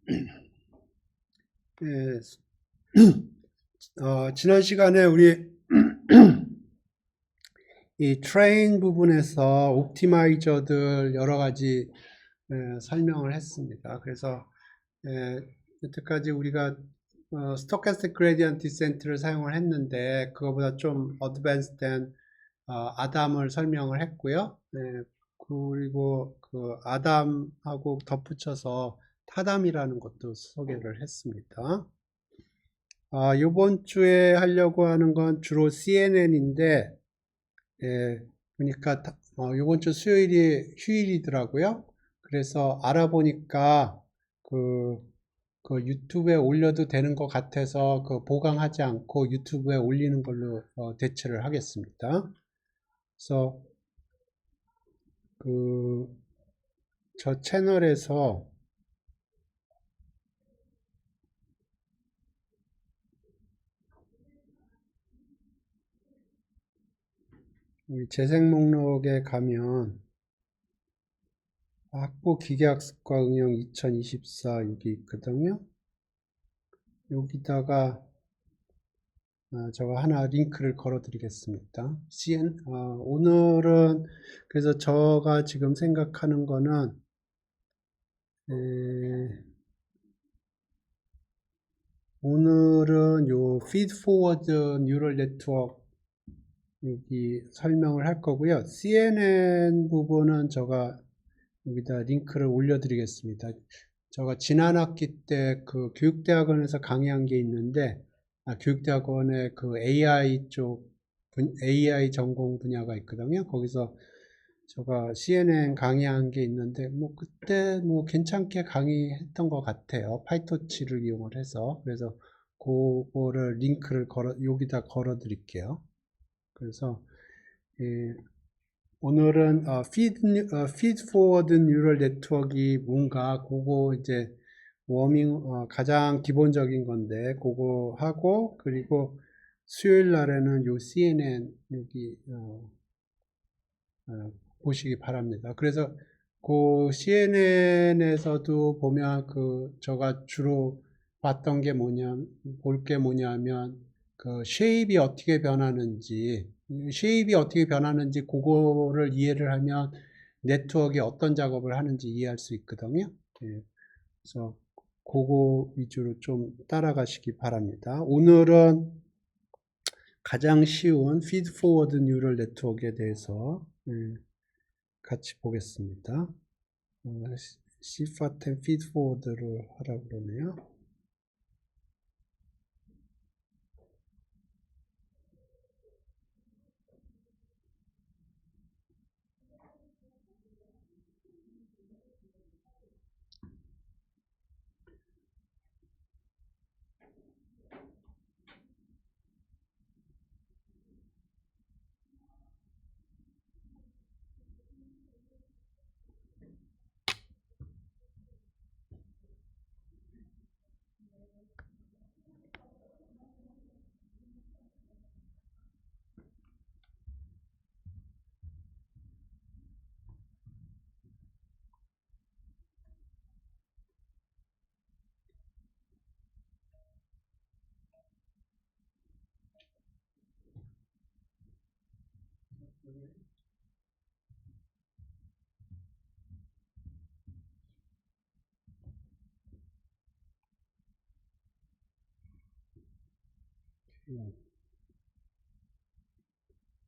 예, 지난 시간에 우리 이 트레인 부분에서 옵티마이저들 여러 가지 설명을 했습니다. 그래서 여태까지 우리가 스토캐스틱 그레디언트 디센트를 사용을 했는데 그거보다 좀 어드밴스된 아담을 설명을 했고요. 그리고 그 아담하고 덧붙여서 타담이라는 것도 소개를 했습니다. 이번 주에 하려고 하는 건 주로 CNN인데, 그러니까 이번 주 수요일이 휴일이더라고요. 그래서 알아보니까 그 유튜브에 올려도 되는 것 같아서 보강하지 않고 유튜브에 올리는 걸로 대체를 하겠습니다. 그래서 저 채널에서 재생 목록에 가면 학부 기계학습과 응용 2024 여기 있거든요. 여기다가 제가 하나 링크를 걸어 드리겠습니다. 오늘은 그래서 제가 지금 생각하는 거는 오늘은 요 feed forward neural network 여기 설명을 할 거고요. CNN 부분은 제가 여기다 링크를 올려 드리겠습니다. 제가 지난 학기 때 그 교육대학원에서 강의한 게 있는데, 교육대학원에 그 AI 전공 분야가 있거든요. 거기서 제가 CNN 강의한 게 있는데, 그때 괜찮게 강의했던 것 같아요. 파이토치를 이용을 해서. 그래서 그거를 링크를 여기다 걸어 드릴게요. 그래서, 오늘은 feed forward neural network이 뭔가 그거 이제 가장 기본적인 건데 그거 하고, 그리고 수요일 날에는 요 CNN 여기 보시기 바랍니다. 그래서 그 CNN에서도 보면 제가 주로 봤던 게 볼 게 뭐냐면 쉐입이 어떻게 변하는지, 그거를 이해를 하면 네트워크에 어떤 작업을 하는지 이해할 수 있거든요. 그래서 그거 위주로 좀 따라가시기 바랍니다. 오늘은 가장 쉬운 feed forward neural network에 대해서 같이 보겠습니다. CFAT feed forward를 하라고 그러네요.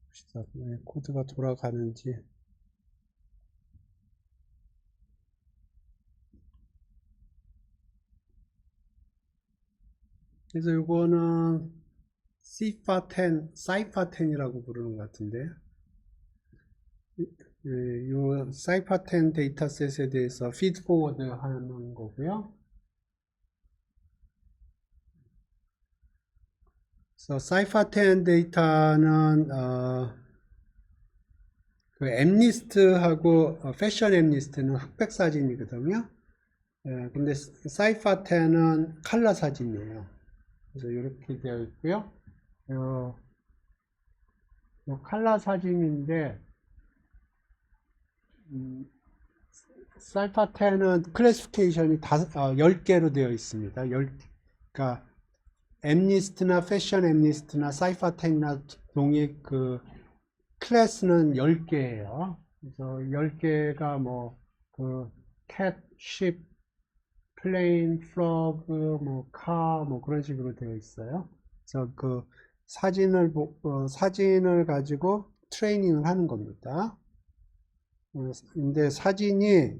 봅시다. 코드가 돌아가는지. 그래서 이거는 사이파10이라고 부르는 것 같은데, 이 사이파10 데이터셋에 대해서 feed forward 하는 거고요. 그래서 사이파10 데이터는 그 엠리스트하고 패션 엠리스트는 흑백 사진이거든요. 근데 사이파10은 컬러 사진이에요. 그래서 이렇게 되어 있고요. 요 컬러 사진인데 사이파10은 클래시피케이션이 10개로 되어 있습니다. 그러니까 엠니스트나 패션 엠니스트나 사이파10이나 동일 그 클래스는 10개예요. 그래서 10개가 뭐 그 cat, sheep, plane, frog, 뭐 car 뭐 그런 식으로 되어 있어요. 그래서 그 사진을 가지고 트레이닝을 하는 겁니다. 근데 사진이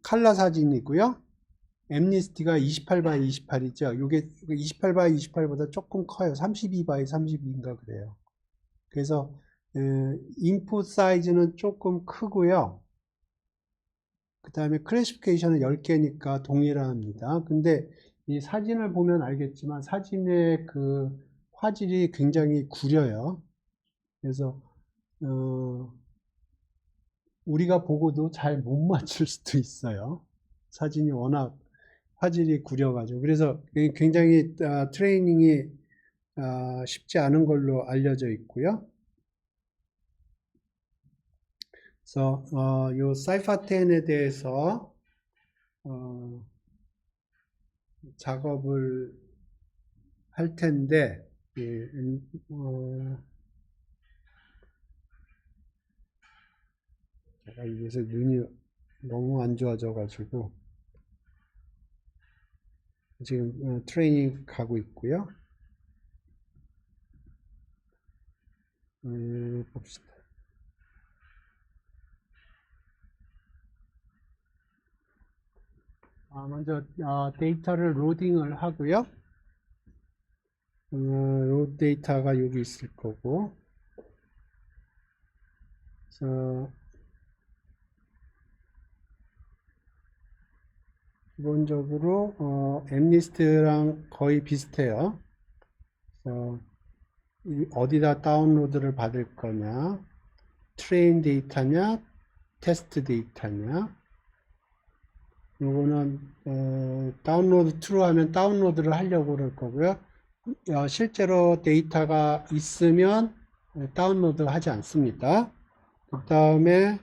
칼라 사진이고요. 엠니스티가 28 바이 28이죠. 이게 28 바이 28보다 조금 커요. 32 바이 32인가 그래요. 그래서 인풋 사이즈는 조금 크고요. 그 다음에 클래시피케이션은 10개니까 동일합니다. 근데 이 사진을 보면 알겠지만 사진의 그 화질이 굉장히 구려요. 그래서 우리가 보고도 잘 못 맞출 수도 있어요. 사진이 워낙 화질이 구려가지고. 그래서 굉장히 트레이닝이 쉽지 않은 걸로 알려져 있고요. 그래서 요 사이파10에 대해서 작업을 할 텐데 예, 제가 이래서 눈이 너무 안 좋아져 가지고 지금 트레이닝 가고 있고요. 봅시다. 먼저 데이터를 로딩을 하고요. 로드 데이터가 여기 있을 거고, 그래서 기본적으로 엠리스트랑 거의 비슷해요. 그래서 어디다 다운로드를 받을 거냐, 트레인 데이터냐, 테스트 데이터냐. 요거는 다운로드 트루 하면 다운로드를 하려고 그럴 거고요. 실제로 데이터가 있으면 다운로드 하지 않습니다. 그 다음에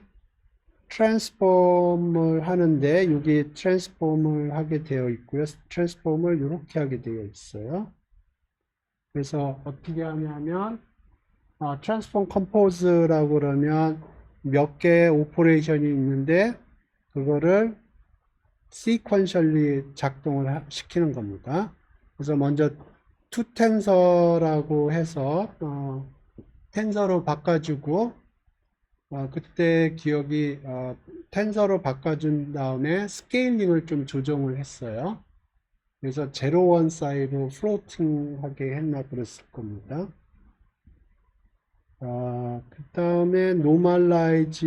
트랜스폼을 하는데 여기 트랜스폼을 하게 되어 있고요. 트랜스폼을 이렇게 하게 되어 있어요. 그래서 어떻게 하냐면 트랜스폼 컴포즈라고 그러면 몇 개의 오퍼레이션이 있는데 그거를 시퀀셜리 작동을 시키는 겁니다. 그래서 먼저 투텐서라고 해서 텐서로 바꿔주고 그때 기억이 텐서로 바꿔준 다음에 스케일링을 좀 조정을 했어요. 그래서 0, 1 사이로 플로팅하게 했나 그랬을 겁니다. 그 다음에 노멀라이즈라고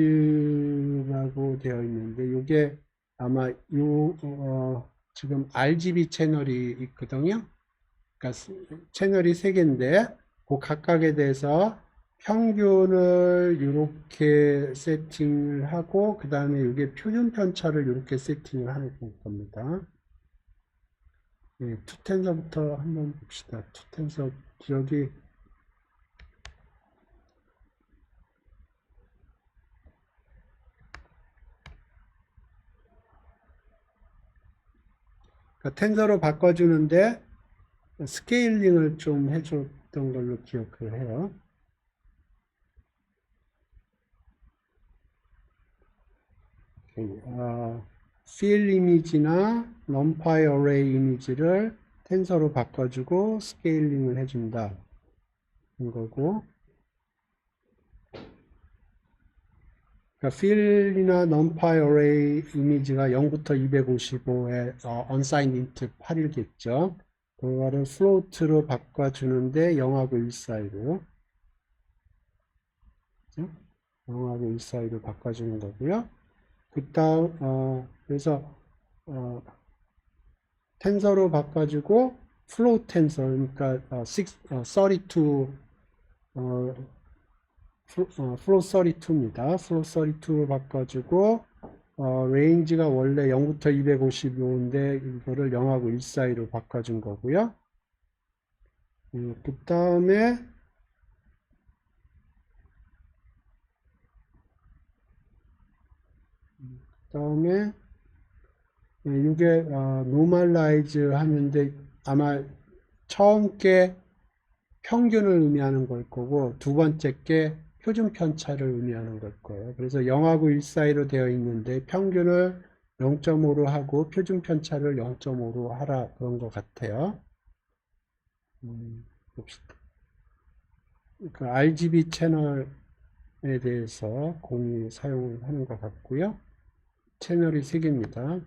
되어 있는데 이게 아마 지금 RGB 채널이 있거든요. 그러니까 채널이 3개인데 그 각각에 대해서 평균을 이렇게 세팅을 하고 그 다음에 이게 표준 편차를 이렇게 세팅을 하는 겁니다. 네, 투텐서부터 한번 봅시다. 투텐서 기억이 그러니까 텐서로 바꿔주는데 스케일링을 좀 해줬던 걸로 기억을 해요. fill 이미지나 numpy array 이미지를 텐서로 바꿔주고 스케일링을 해준다. 이거고. 그러니까 fill이나 numpy array 이미지가 0부터 255에 unsigned int 8이겠죠. 그거를 float로 바꿔주는데 0하고 1 사이로 0하고 1 사이로 바꿔주는 거고요. 그 다음 그래서 텐서로 바꿔주고 float 텐서 그러니까 32 float 32입니다. float 32로 바꿔주고 레인지가 원래 0부터 255인데 이거를 0하고 1 사이로 바꿔준 거고요. 그 다음에 그다음에 이게 normalize 하는데 아마 처음 게 평균을 의미하는 걸 거고 두 번째 게 표준 편차를 의미하는 걸 거예요. 그래서 0하고 1 사이로 되어 있는데 평균을 0.5로 하고 표준 편차를 0.5로 하라 그런 것 같아요. 봅시다. 그 RGB 채널에 대해서 공유 사용을 하는 것 같고요. 채널이 3개입니다.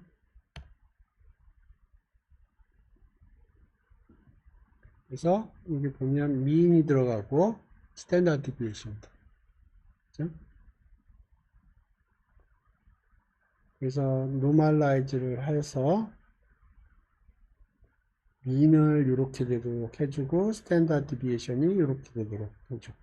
그래서 여기 보면 미인이 들어가고 스탠다드 디비에이션도. 그렇죠? 그래서 노멀라이즈를 해서 민을 이렇게 되도록 해주고 스탠다드 디비에이션이 이렇게 되도록 해주고.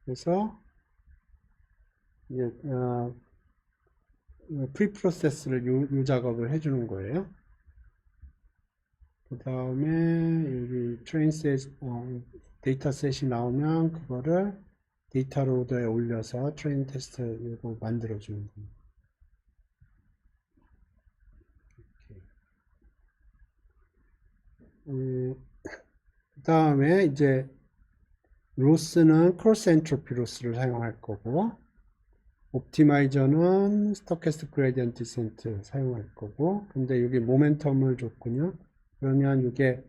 그래서 이제 프리프로세스를 요 작업을 해주는 거예요. 그 다음에 여기 트레인셋 데이터셋이 나오면 그거를 데이터 로더에 올려서 트레인 테스트 이거 만들어주는 겁니다. 그 다음에 이제 로스는 크로스 엔트로피 로스를 사용할 거고 옵티마이저는 스토캐스틱 그레디언트 디센트 사용할 거고 근데 여기 모멘텀을 줬군요. 그러면 이게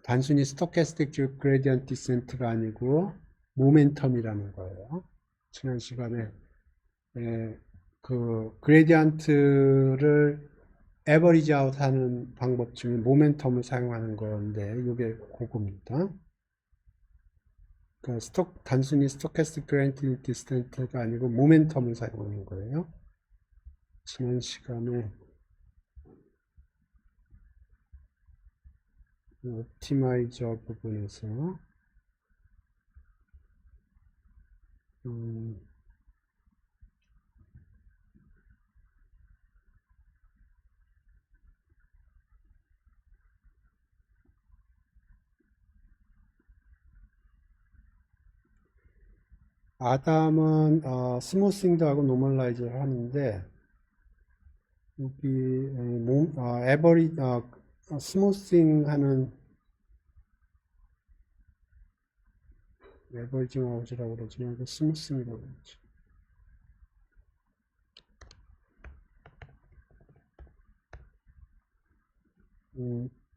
단순히 스토캐스틱 그레디언트 디센트가 아니고 모멘텀이라는 거예요. 지난 시간에 그 그레디언트를 에버리지 아웃 하는 방법 중에 모멘텀을 사용하는 건데 이게 그겁니다. 그러니까 단순히 스토캐스틱 그레디언트 디센트가 아니고 모멘텀을 사용하는 거예요. 지난 시간에 옵티마이저 부분에서 아담은 스무싱도 하고 노멀라이저를 하는데 여기 에버리 스무싱 하는 에버리징 아웃이라고 그러지만 그 스무싱이라고 그러지.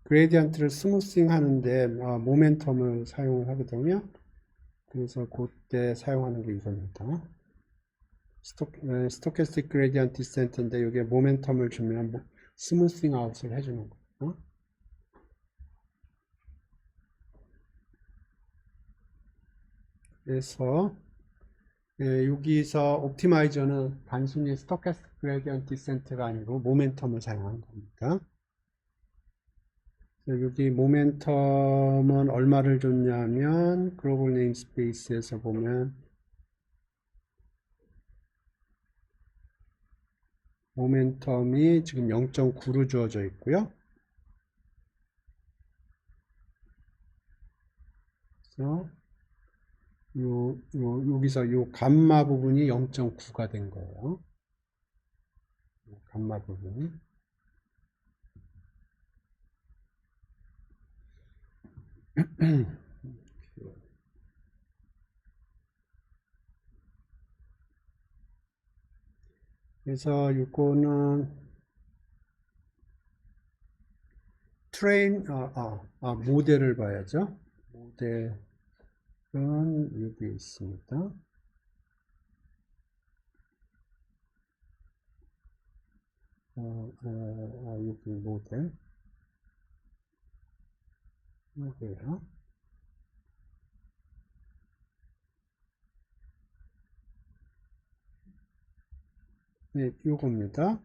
그레디언트를 스무싱 하는데 모멘텀을 사용을 하거든요. 그래서 그때 사용하는 게 이겁니다. 스토캐스틱 그레디언트 디센트인데 여기에 모멘텀을 주면 스무싱 아웃을 해주는 거예요. 그래서 여기서 옵티마이저는 단순히 스토캐스틱 그레디언트 디센트가 아니고 모멘텀을 사용한 겁니다. 여기 모멘텀은 얼마를 줬냐면 글로벌 네임스페이스에서 보면 모멘텀이 지금 0.9로 주어져 있고요. 그래서 여기서 요 감마 부분이 0.9가 된 거예요. 감마 부분이. 그래서 이거는 모델을 봐야죠. 모델은 여기 있습니다. 여기 모델. 여기요. 네, 요겁니다.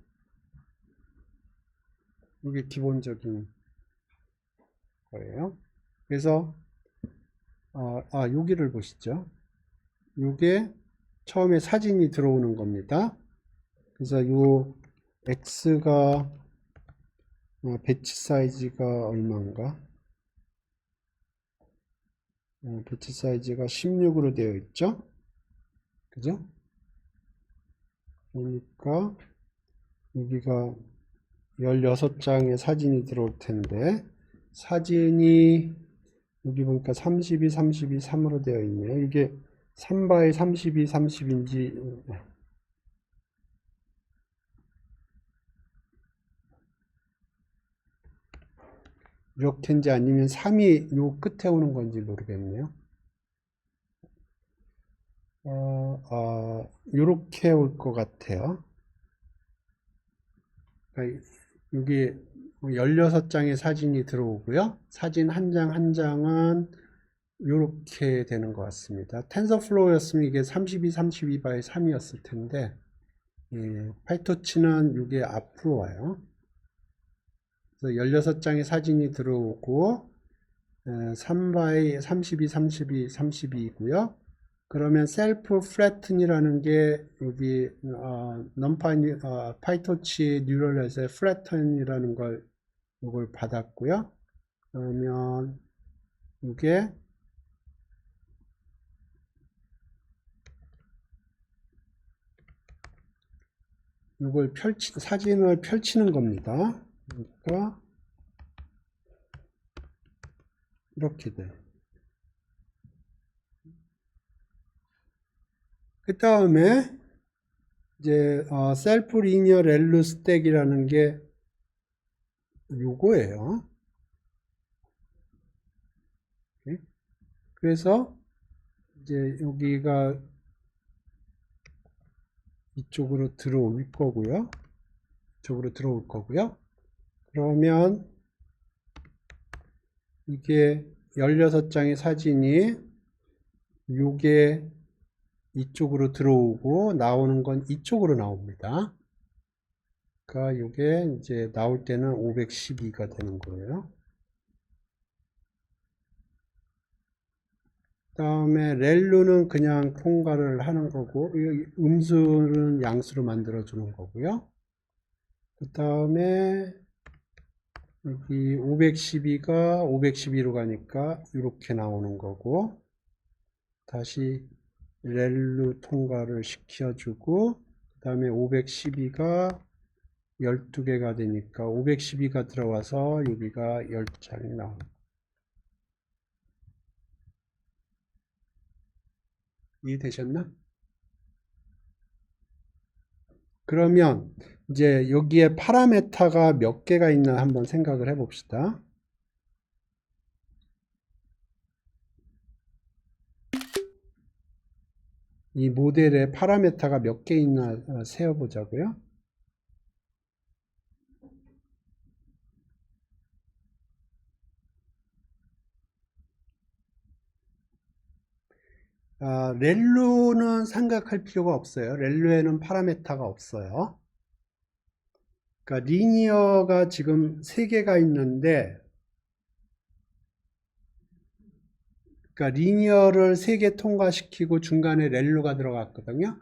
이게 기본적인 거예요. 그래서 여기를 보시죠. 이게 처음에 사진이 들어오는 겁니다. 그래서 요 X가 배치 사이즈가 얼마인가? 배치 사이즈가 16으로 되어 있죠? 그죠? 그러니까 여기가 16장의 사진이 들어올 텐데, 사진이 여기 보니까 32, 32, 3으로 되어 있네요. 이게 3바이 32, 30인지 이렇게인지 아니면 3이 요 끝에 오는 건지 모르겠네요. 요렇게 올 것 같아요. 그러니까 여기 16장의 사진이 들어오고요. 사진 한 장 한 장은 요렇게 되는 것 같습니다. 텐서플로우였으면 이게 32, 32 바이 3이었을 텐데, 예, 파이토치는 이게 앞으로 와요. 그래서 16장의 사진이 들어오고, 3 바이 32, 32, 32이고요. 그러면 셀프 플래튼이라는 게 여기 파이토치 뉴럴넷의 플래튼이라는 걸 이걸 받았고요. 그러면 이게 이걸 사진을 펼치는 겁니다. 그러니까 이렇게 돼. 그 다음에 이제 셀프 리니어 렐루 스택이라는 게 요거예요. 그래서 이제 여기가 이쪽으로 들어올 거고요. 이쪽으로 들어올 거고요. 그러면 이게 16장의 사진이 요게 이쪽으로 들어오고 나오는 건 이쪽으로 나옵니다. 그러니까 요게 이제 나올 때는 512가 되는 거예요. 다음에 렐루는 그냥 통과를 하는 거고 음수는 양수로 만들어 주는 거고요. 그 다음에 여기 512가 512로 가니까 이렇게 나오는 거고, 다시 렐루 통과를 시켜주고, 그 다음에 512가 12개가 되니까 512가 들어와서 여기가 10장이 나옵니다. 이해되셨나? 그러면 이제 여기에 파라메타가 몇 개가 있나 한번 생각을 해 봅시다. 이 모델에 파라메타가 몇 개 있나 세어보자고요. 렐루는 생각할 필요가 없어요. 렐루에는 파라메타가 없어요. 그러니까 리니어가 지금 3개가 있는데, 그러니까 리니어를 3개 통과시키고 중간에 렐루가 들어갔거든요.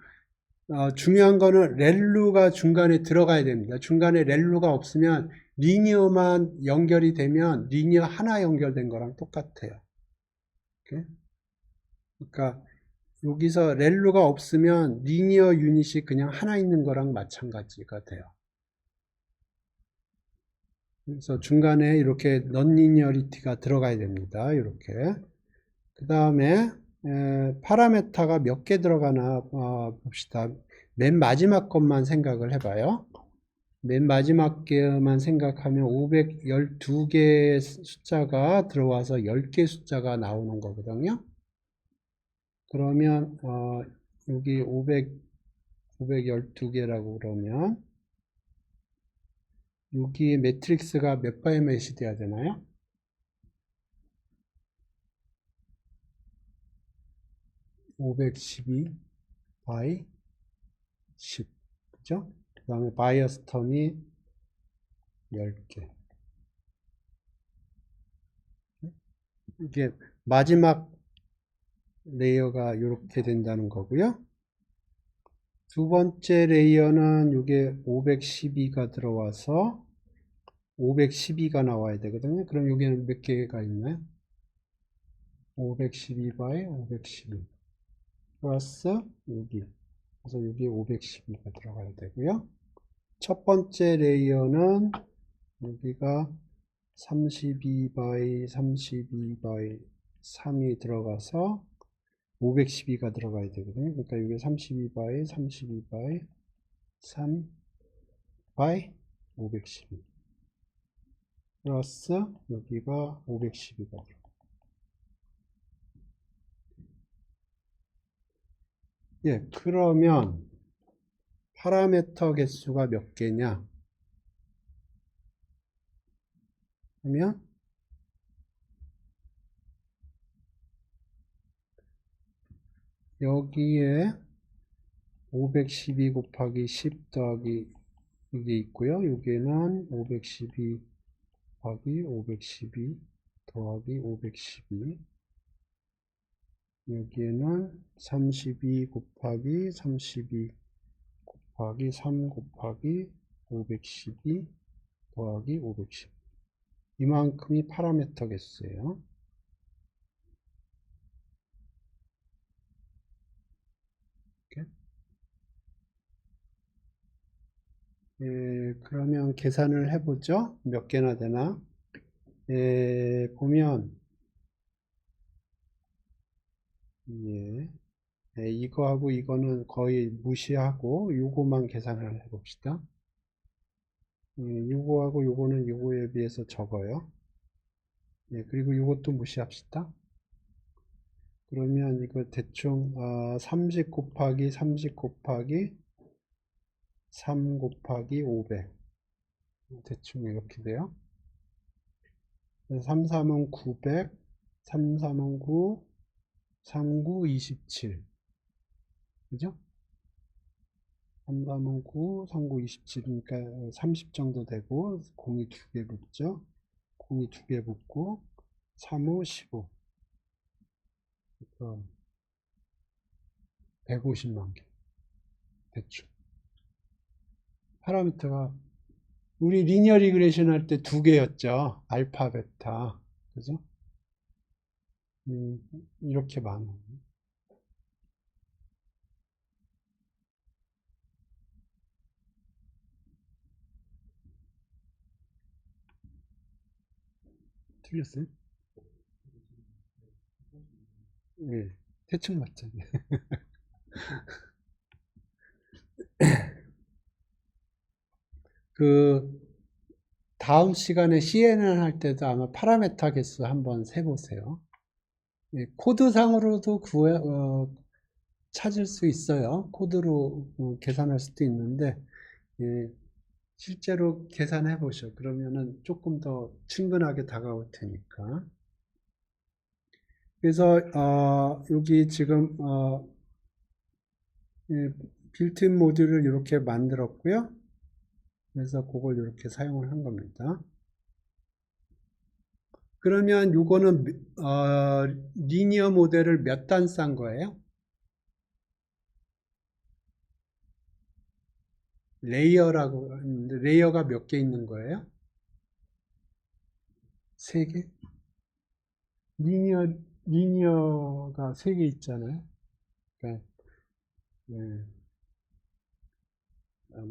중요한 거는 렐루가 중간에 들어가야 됩니다. 중간에 렐루가 없으면 리니어만 연결이 되면 리니어 하나 연결된 거랑 똑같아요. 이렇게. 그러니까 여기서 렐루가 없으면 리니어 유닛이 그냥 하나 있는 거랑 마찬가지가 돼요. 그래서 중간에 이렇게 넌리니어리티가 들어가야 됩니다. 이렇게. 그 다음에 파라메타가 몇 개 들어가나 봅시다. 맨 마지막 것만 생각을 해봐요. 맨 마지막 개만 생각하면 512개 숫자가 들어와서 10개 숫자가 나오는 거거든요. 그러면 여기 512개라고 그러면 여기 매트릭스가 몇 바이 몇이 돼야 되나요? 512 바이 10. 그죠? 그 다음에 바이어스 텀이 10개. 이게 마지막 레이어가 이렇게 된다는 거고요. 두 번째 레이어는 이게 512가 들어와서 512가 나와야 되거든요. 그럼 여기는 몇 개가 있나요? 512 by 512 플러스 여기. 그래서 여기 512가 들어가야 되고요. 첫 번째 레이어는 여기가 32 by 32 by 3이 들어가서 512가 들어가야 되거든요. 그러니까 이게 32 by 32 by 3 by 512 플러스 여기가 512가 들어가요. 예, 그러면 파라미터 개수가 몇 개냐 하면 여기에 512 곱하기 10 더하기 이게 있고요. 여기에는 512 곱하기 512 더하기 512 여기에는 32 곱하기 32 곱하기 3 곱하기 512 더하기 512 이만큼이 파라미터 개수예요. 이렇게. 그러면 계산을 해보죠. 몇 개나 되나? 보면 이거하고 이거는 거의 무시하고 요거만 계산을 해봅시다. 요거하고 요거는 요거에 비해서 적어요. 그리고 요것도 무시합시다. 그러면 이거 대충 30 곱하기 30 곱하기 3 곱하기 500 대충 이렇게 돼요. 3, 3은 900, 3, 3은 9, 3, 9, 27 그죠? 3, 3은 9, 3, 9, 27이니까 30 정도 되고 공이 2개 붙죠? 공이 2개 붙고 3, 5, 15 150만 개 대충 파라미터가 우리 리니어 리그레이션 할 때 2개였죠. 알파, 베타. 그죠? 이렇게 많아요. 틀렸어요? 네. 대충 맞잖아요. 그, 다음 시간에 CNN 할 때도 아마 파라메타 개수 한번 세보세요. 코드상으로도 찾을 수 있어요. 코드로 계산할 수도 있는데, 예, 실제로 계산해 보셔. 그러면은 조금 더 친근하게 다가올 테니까. 그래서, 여기 지금, 빌트인 모듈을 이렇게 만들었고요. 그래서 그걸 이렇게 사용을 한 겁니다. 그러면 이거는 리니어 모델을 몇 단 싼 거예요? 레이어라고 하는데 레이어가 몇 개 있는 거예요? 3개? 리니어가 3개 있잖아요. 그러니까, 네.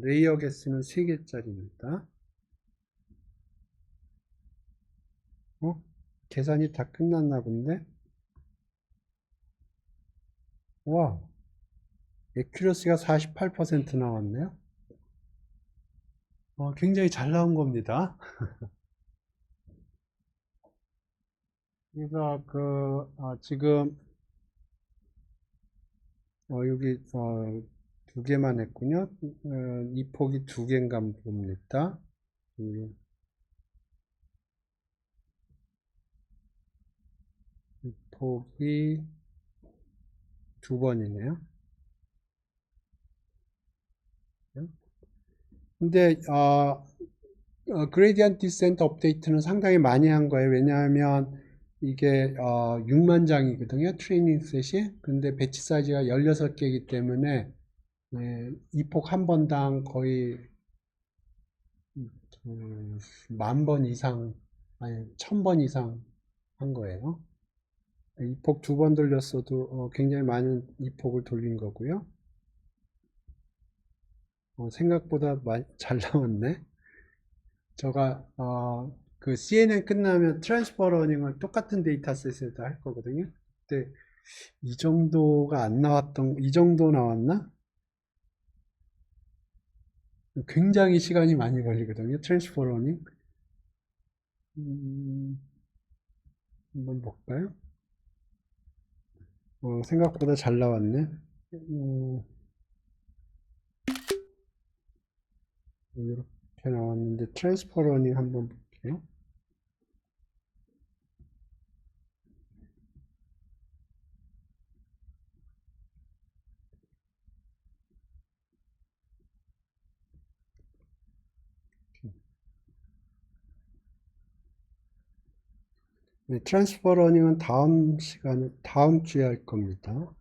레이어 개수는 3개짜리입니다. 계산이 다 끝났나 본데? 와, 에큐러시가 48% 나왔네요. 굉장히 잘 나온 겁니다. 그래서 지금 여기 2개만 했군요. 이 폭이 2개인가 봅니다. 이 폭이 2번이네요. 근데 그레디언트 디센트 업데이트는 상당히 많이 한 거예요. 왜냐하면 이게 6만 장이거든요. 트레이닝 셋이. 근데 배치 사이즈가 16개이기 때문에 이폭 한 번당 거의 10,000번 이상, 아니 1,000번 이상 한 거예요. 이폭 2번 돌렸어도 굉장히 많은 이폭을 돌린 거고요. 생각보다 잘 나왔네. 제가 그 CNN 끝나면 트랜스퍼 러닝을 똑같은 데이터셋에다 할 거거든요. 근데 이 정도가 안 나왔던, 이 정도 나왔나? 굉장히 시간이 많이 걸리거든요. 트랜스퍼 러닝. 한번 볼까요? 생각보다 잘 나왔네. 이렇게 나왔는데 트랜스퍼 러닝 한번 볼게요. 네, 트랜스퍼 러닝은 다음 주에 할 겁니다.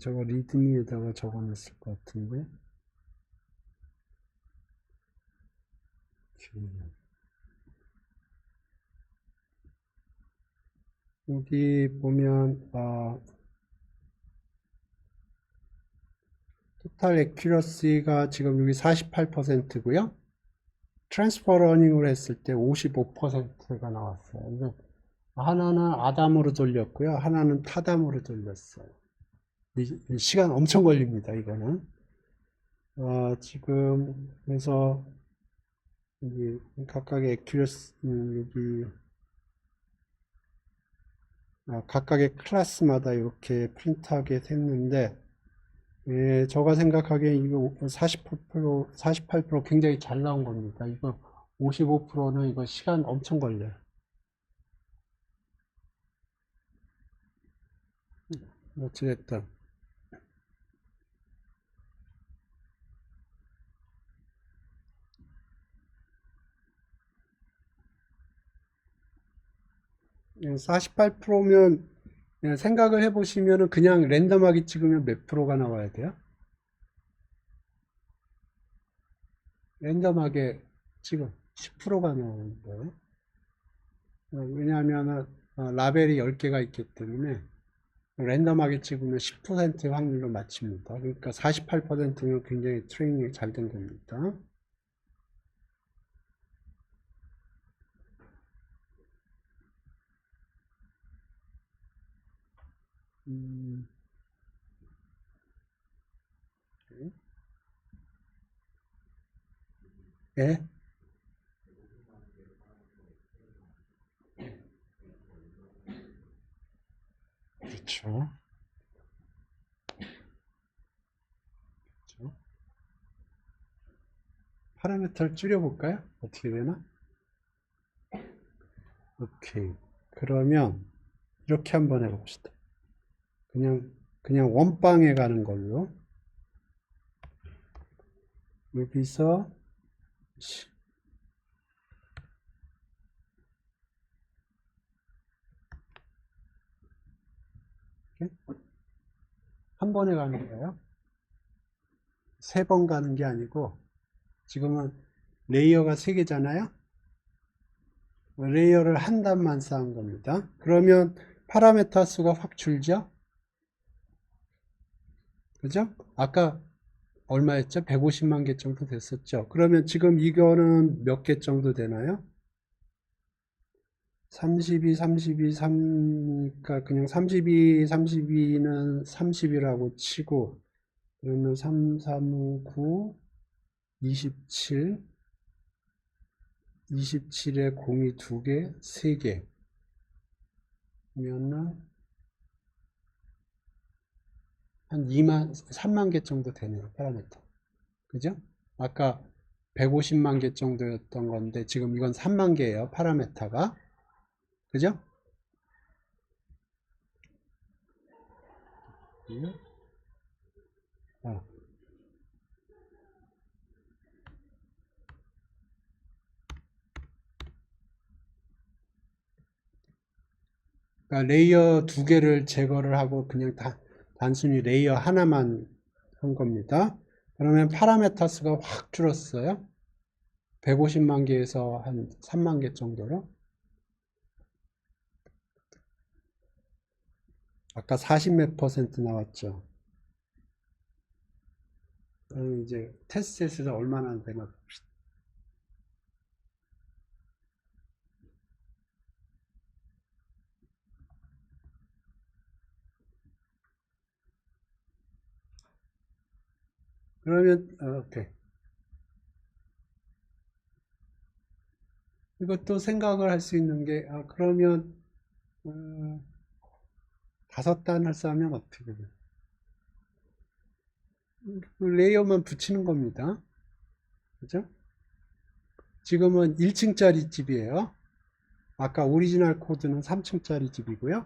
저거 리드미에다가 적어놨을 것 같은데. 여기 보면, 토탈 액큐러시가 지금 여기 48%고요. 트랜스퍼 러닝을 했을 때 55%가 나왔어요. 이거 하나는 아담으로 돌렸고요. 하나는 타담으로 돌렸어요. 시간 엄청 걸립니다, 이거는. 지금, 그래서, 여기, 각각의 액큐러시, 여기, 각각의 클래스마다 이렇게 프린트하게 됐는데, 제가 생각하기에 이거 48% 굉장히 잘 나온 겁니다. 이거 55%는 이거 시간 엄청 걸려요. 어찌됐든. 48%면 생각을 해보시면은 그냥 랜덤하게 찍으면 몇 프로가 나와야 돼요? 랜덤하게 찍으면 10%가 나오는 거예요. 왜냐하면 라벨이 10개가 있기 때문에 랜덤하게 찍으면 10% 확률로 맞춥니다. 그러니까 48%는 굉장히 트레이닝이 잘 된 겁니다. 예? 그렇죠. 그렇죠. 파라미터를 줄여볼까요? 어떻게 되나? 오케이. 그러면 이렇게 한번 해봅시다. 그냥 원방에 가는 걸로. 여기서 한 번에 가는 거예요. 3번 가는 게 아니고 지금은 레이어가 3개잖아요. 레이어를 한 단만 쌓은 겁니다. 그러면 파라메타 수가 확 줄죠? 그죠? 아까 얼마였죠? 150만 개 정도 됐었죠. 그러면 지금 이거는 몇 개 정도 되나요? 32, 32, 3, 그러니까 그냥 32, 32는 30이라고 치고, 그러면 3, 3, 9, 27, 27에 공이 2개, 3개. 그러면은 한 3만 개 정도 되네요, 파라미터. 그죠? 아까 150만 개 정도였던 건데, 지금 이건 3만 개예요, 파라메타가. 그죠? 아, 그러니까 레이어 두 개를 제거를 하고 그냥 단순히 레이어 하나만 한 겁니다. 그러면 파라메타스가 확 줄었어요. 150만 개에서 한 3만 개 정도로. 아까 40 몇 퍼센트 나왔죠. 그럼 이제 테스트에서 얼마나 되나 봅시다. 그러면 오케이. 이것도 생각을 할 수 있는 게 그러면 어, 5단을 쌓으면 어떻게 돼요? 그 레이어만 붙이는 겁니다. 그죠? 지금은 1층짜리 집이에요. 아까 오리지널 코드는 3층짜리 집이고요.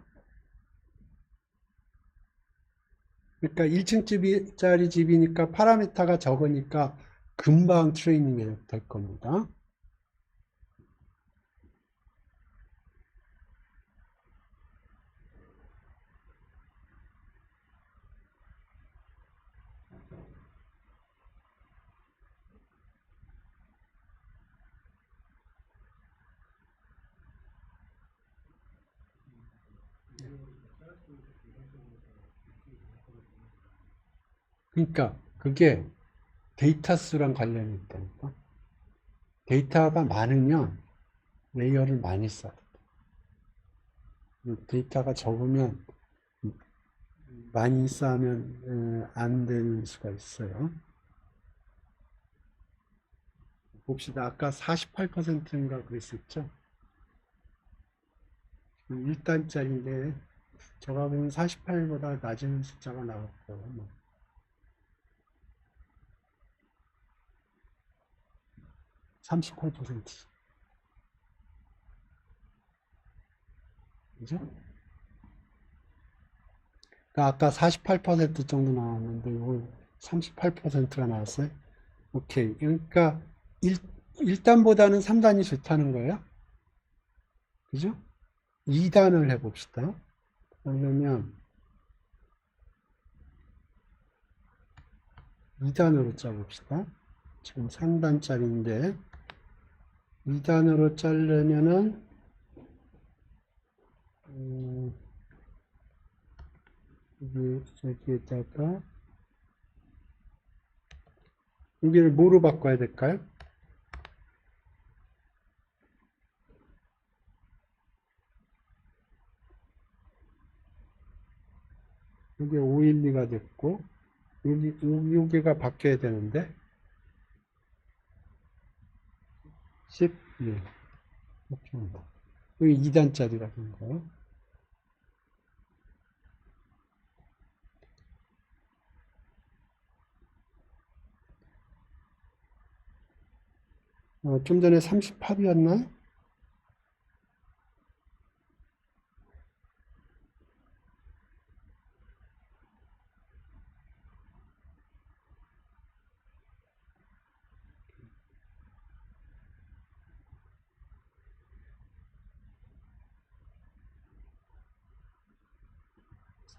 그러니까 1층짜리 집이니까 파라미터가 적으니까 금방 트레이닝이 될 겁니다. 그러니까 그게 데이터 수랑 관련이 있다니까. 데이터가 많으면 레이어를 많이 써. 데이터가 적으면 많이 쌓으면 안 되는 수가 있어요. 봅시다. 아까 48%인가 그랬었죠? 1단짜리인데 제가 보면 48보다 낮은 숫자가 나왔고 38%. 그죠? 그러니까 아까 48% 정도 나왔는데 이거 38%가 나왔어요. 오케이. 그러니까 1단보다는 3단이 좋다는 거예요. 그죠? 2단을 해봅시다. 그러면 2단으로 짜봅시다. 지금 3단짜리인데 2단으로 자르면은 여기에다가 여기를 뭐로 바꿔야 될까요? 여기 512가 됐고 여기가 바뀌어야 되는데 12 여기 2단짜리가 된 거예요. 좀 전에 38이었나?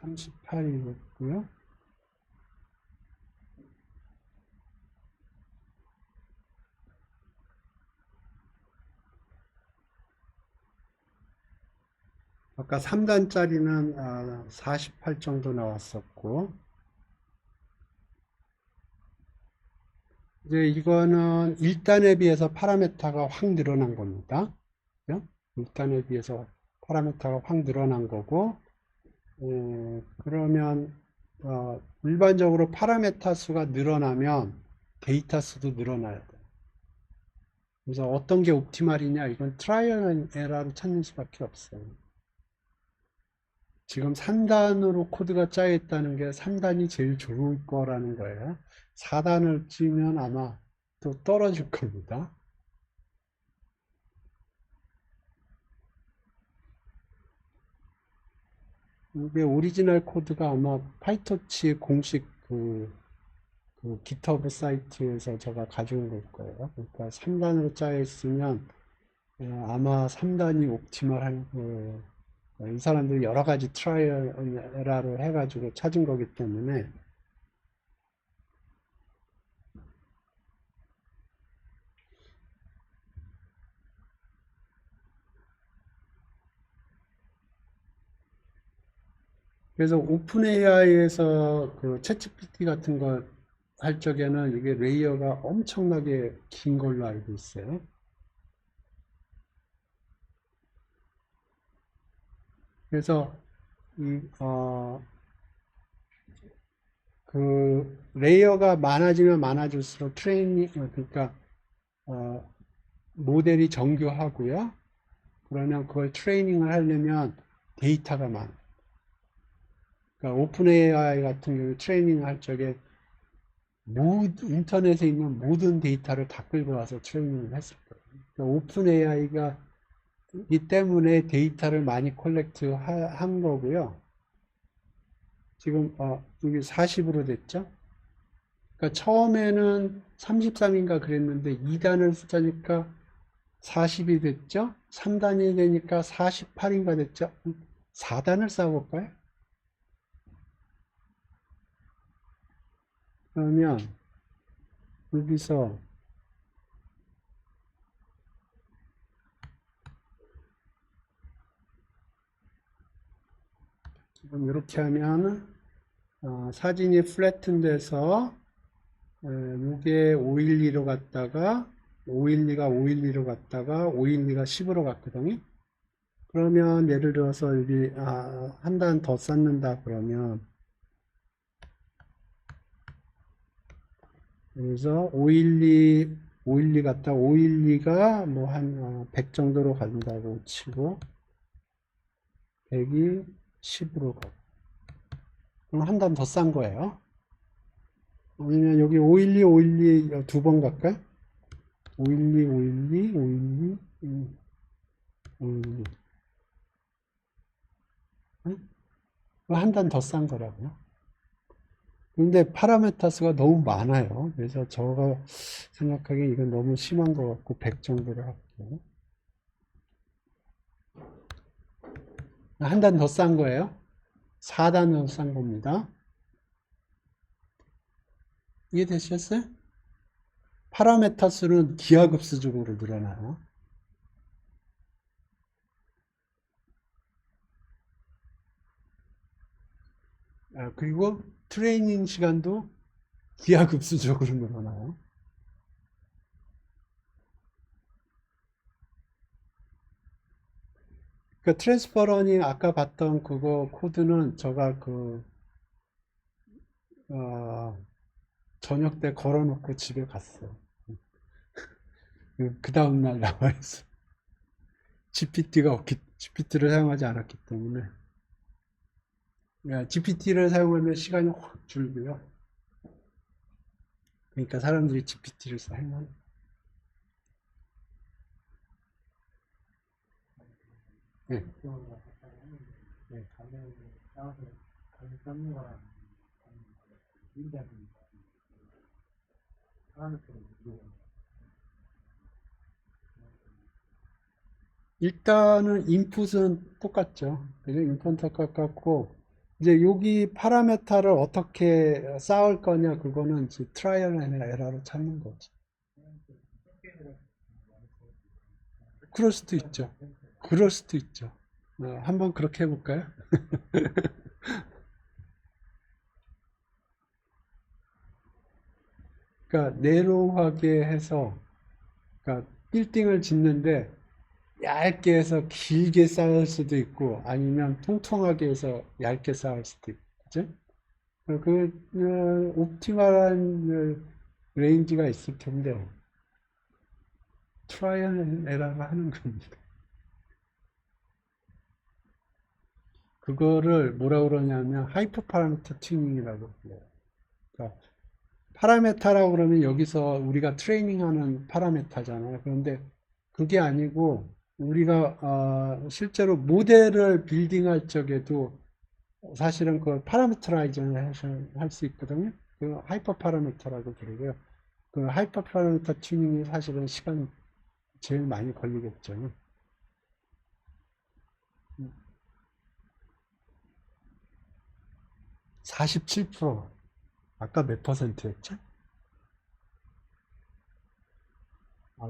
삼 38이었고요. 아까 3단짜리는 48 정도 나왔었고 이제 이거는 1단에 비해서 파라메타가 확 늘어난 겁니다. 1단에 비해서 파라메타가 확 늘어난 거고 그러면 일반적으로 파라메타 수가 늘어나면 데이터 수도 늘어나야 돼요. 그래서 어떤 게 옵티말이냐 이건 트라이얼 앤 에러를 찾는 수밖에 없어요. 지금 3단으로 코드가 짜여 있다는 게 3단이 제일 좋을 거라는 거예요. 4단을 찌면 아마 또 떨어질 겁니다. 이게 오리지널 코드가 아마 파이토치 공식 그 GitHub 사이트에서 제가 가져온 걸 거예요. 그러니까 3단으로 짜여 있으면 아마 3단이 옵티멀한 거예요. 이 사람들이 여러 가지 트라이얼 에러를 해가지고 찾은 거기 때문에 그래서 오픈 AI에서 그 챗GPT 같은 거 할 적에는 이게 레이어가 엄청나게 긴 걸로 알고 있어요. 그래서 그 레이어가 많아지면 많아질수록 트레이닝 그러니까 모델이 정교하고요. 그러면 그걸 트레이닝을 하려면 데이터가 많아. 그러니까 오픈 AI 같은 경우 트레이닝을 할 적에 인터넷에 있는 모든 데이터를 다 끌고 와서 트레이닝을 했을 거예요. 그러니까 오픈 AI가 이 때문에 데이터를 많이 콜렉트 한 거고요. 지금 여기 40으로 됐죠. 그러니까 처음에는 33인가 그랬는데 2단을 숫자니까 40이 됐죠. 3단이 되니까 48인가 됐죠. 4단을 쌓아볼까요? 그러면 여기서 지금 이렇게 하면 사진이 플래튼 돼서 이게 512로 갔다가 512가 512로 갔다가 512가 10으로 갔거든요. 그러면 예를 들어서 여기 한 단 더 쌓는다 그러면 그래서 512 갔다 512가 뭐 한 100 정도로 간다고 치고 100이 10으로 가고 그럼 한 단 더 싼 거예요. 아니면 여기 512, 512 두 번 갈까요? 512, 512, 512, 512. 한 단 더 싼 거라고요. 근데 파라메타 수가 너무 많아요. 그래서 제가 생각하기에 이건 너무 심한 것 같고 100 정도로 할게요. 한 단 더 싼 거예요. 4단으로 싼 겁니다. 이해되셨어요? 파라메타 수는 기하급수적으로 늘어나요. 그리고 트레이닝 시간도 기하급수적으로 늘어나요. 그 트랜스퍼러닝 아까 봤던 그거 코드는 제가 저녁 때 걸어놓고 집에 갔어요. 그 다음날 나와 있어. GPT를 사용하지 않았기 때문에. GPT를 사용하면 시간이 확 줄고요. 그러니까 사람들이 GPT를 사용하는. 네. 네. 일단은 인풋은 똑같죠. 그죠? 인풋은 똑같고, 이제 여기 파라메타를 어떻게 쌓을 거냐, 그거는 이제 트라이얼 앤 에러로 찾는 거지. 그럴 수도 있죠. 그럴 수도 있죠. 한번 그렇게 해볼까요? 그러니까 내로하게 해서, 그러니까 빌딩을 짓는데 얇게 해서 길게 쌓을 수도 있고, 아니면 통통하게 해서 얇게 쌓을 수도 있고, 그죠? 옵티멀한 레인지가 있을 텐데, 트라이얼 앤 에러를 하는 겁니다. 그거를 뭐라 그러냐면 하이퍼 파라미터 튜닝이라고 불러요. 그러니까 파라메타라고 그러면 여기서 우리가 트레이닝하는 파라메타잖아요. 그런데 그게 아니고 우리가 실제로 모델을 빌딩할 적에도 사실은 그 파라미터라이징을 할 수 있거든요. 그 하이퍼 파라미터라고 부르고요. 그 하이퍼 파라미터 튜닝이 사실은 시간 제일 많이 걸리겠죠. 47%. 아까 몇 퍼센트였죠?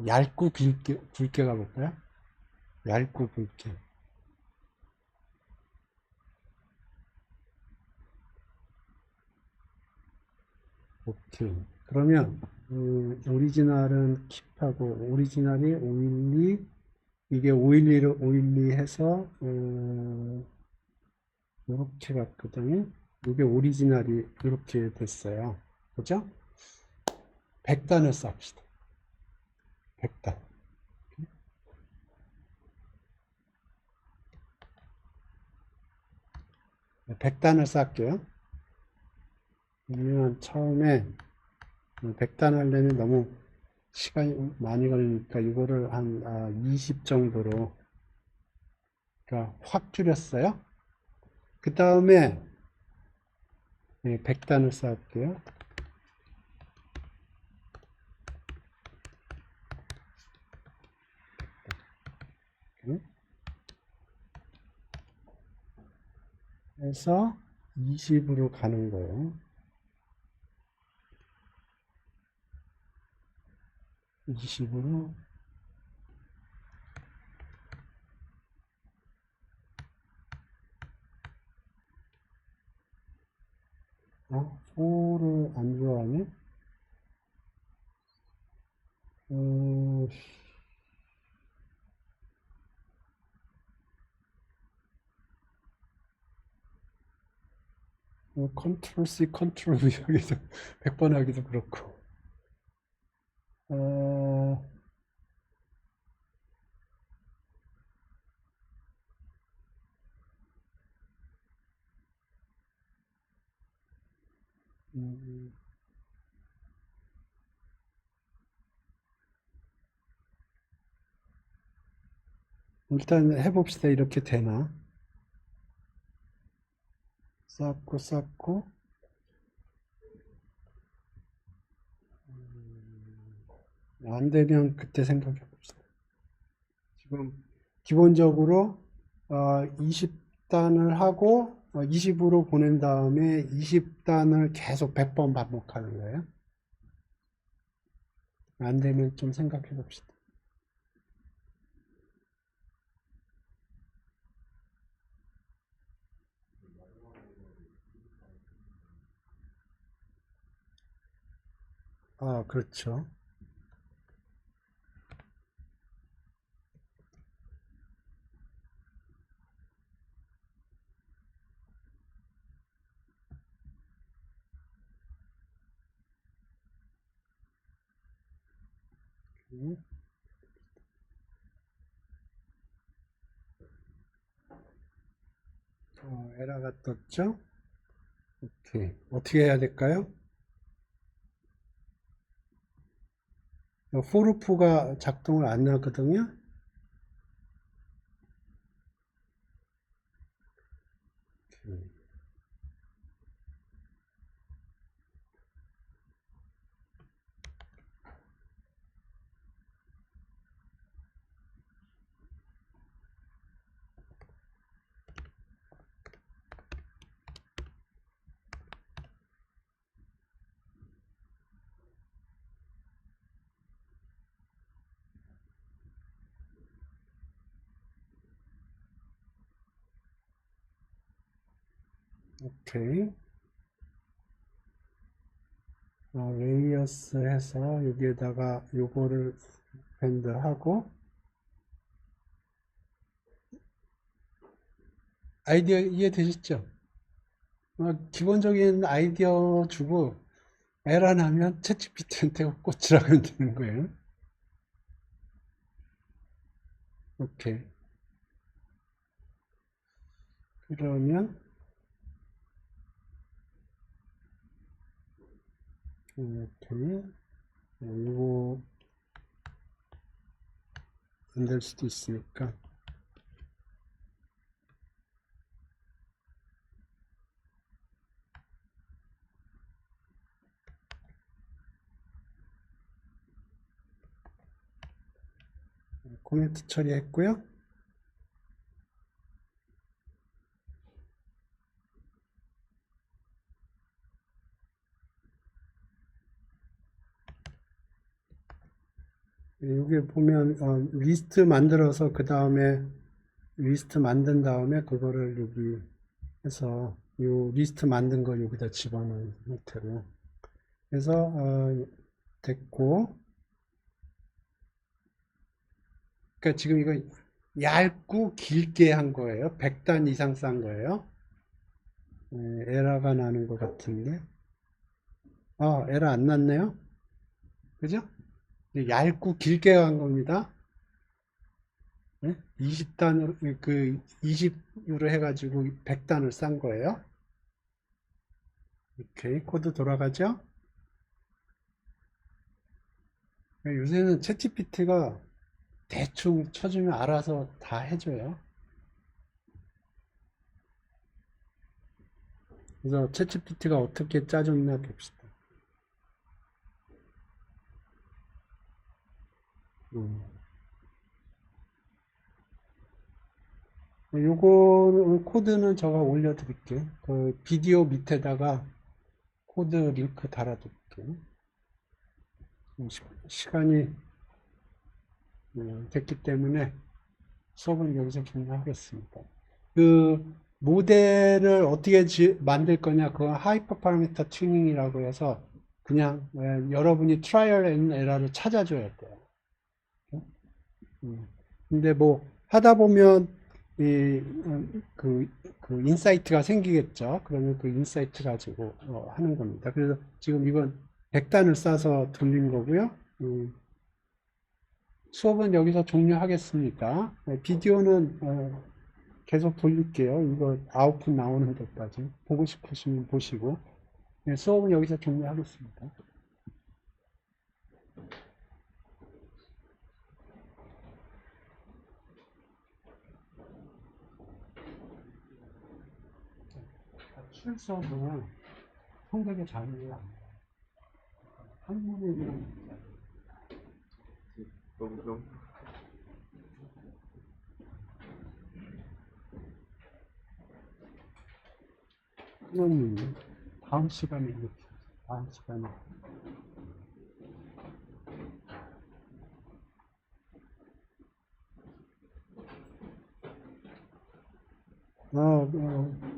얇고 굵게 가볼까요? 얇고 굵게. 오케이. 그러면 오리지널은 킵하고 오리지널이 512 이게 512로 512 해서 이렇게 갔거든요. 이게 오리지널이 이렇게 됐어요. 그죠? 100단을 쌉시다. 100단. 100단을 쌓게요. 그러면 처음에 100단 하려면 너무 시간이 많이 걸리니까 이거를 한 20 정도로 그러니까 확 줄였어요. 그 다음에 100단을 쌓을게요. 해서 20으로 가는 거예요. 20으로 소를 안 좋아하네? 어, 컨트롤 C, 컨트롤 V 여기서 100번 하기도 그렇고. 어, 음, 일단 해봅시다. 이렇게 되나? 쌓고, 안 되면 그때 생각해 봅시다. 지금 기본적으로 20단을 하고 20으로 보낸 다음에 20단을 계속 100번 반복하는 거예요. 안 되면 좀 생각해 봅시다. 그렇죠. 에러가 떴죠? 오케이. 어떻게 해야 될까요? 포르프가 작동을 안 하거든요. 오케이. 레이어스 해서 여기에다가 요거를 밴드하고 아이디어 이해되셨죠? 기본적인 아이디어 주고 에러 나면 챗GPT한테 꽂으라고 하면 되는 거예요. 오케이. 그러면 이렇게 이거 안 될 수도 있으니까 코멘트 처리했고요. 여기 보면 리스트 만들어서 그 다음에 리스트 만든 다음에 그거를 여기 해서 요 리스트 만든 걸 여기다 집어넣은 형태로 해서 됐고, 그러니까 지금 이거 얇고 길게 한 거예요. 100단 이상 싼 거예요. 에러가 나는 것 같은데 에러 안 났네요. 그죠? 얇고 길게 간 겁니다. 20단으로, 20으로 해가지고 100단을 싼 거예요. 오케이, 코드 돌아가죠? 요새는 챗GPT가 대충 쳐주면 알아서 다 해줘요. 그래서 챗GPT가 어떻게 짜줬나 봅시다. 요거 코드는 제가 올려드릴게요. 그 비디오 밑에다가 코드 링크 달아둘게요. 시간이 됐기 때문에 수업은 여기서 종료하겠습니다. 그 모델을 어떻게 만들 거냐, 그건 하이퍼 파라미터 튜닝이라고 해서 그냥 여러분이 트라이얼 앤 에러를 찾아줘야 돼요. 근데 뭐 하다 보면 그 인사이트가 생기겠죠. 그러면 그 인사이트 가지고 하는 겁니다. 그래서 지금 이건 100단을 싸서 돌린 거고요. 수업은 여기서 종료하겠습니다. 비디오는 계속 돌릴게요. 이거 아웃풋 나오는 데까지 보고 싶으시면 보시고, 수업은 여기서 종료하겠습니다. 수업은 성적이 잘 나와요. 한국인은 부모님 다음 시간에 이렇게 다음 시간에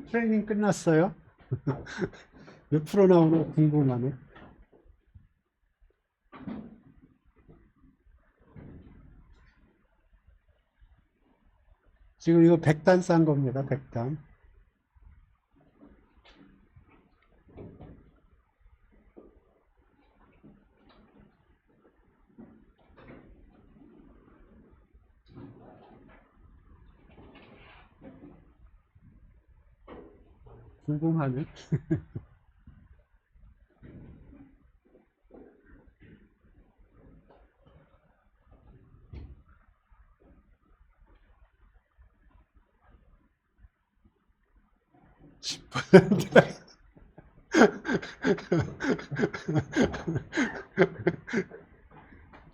트레이닝 끝났어요? 몇 프로 나오나 궁금하네. 지금 이거 100단 싼 겁니다. 100단. 궁금하네.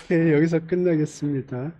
네, 여기서 끝나겠습니다.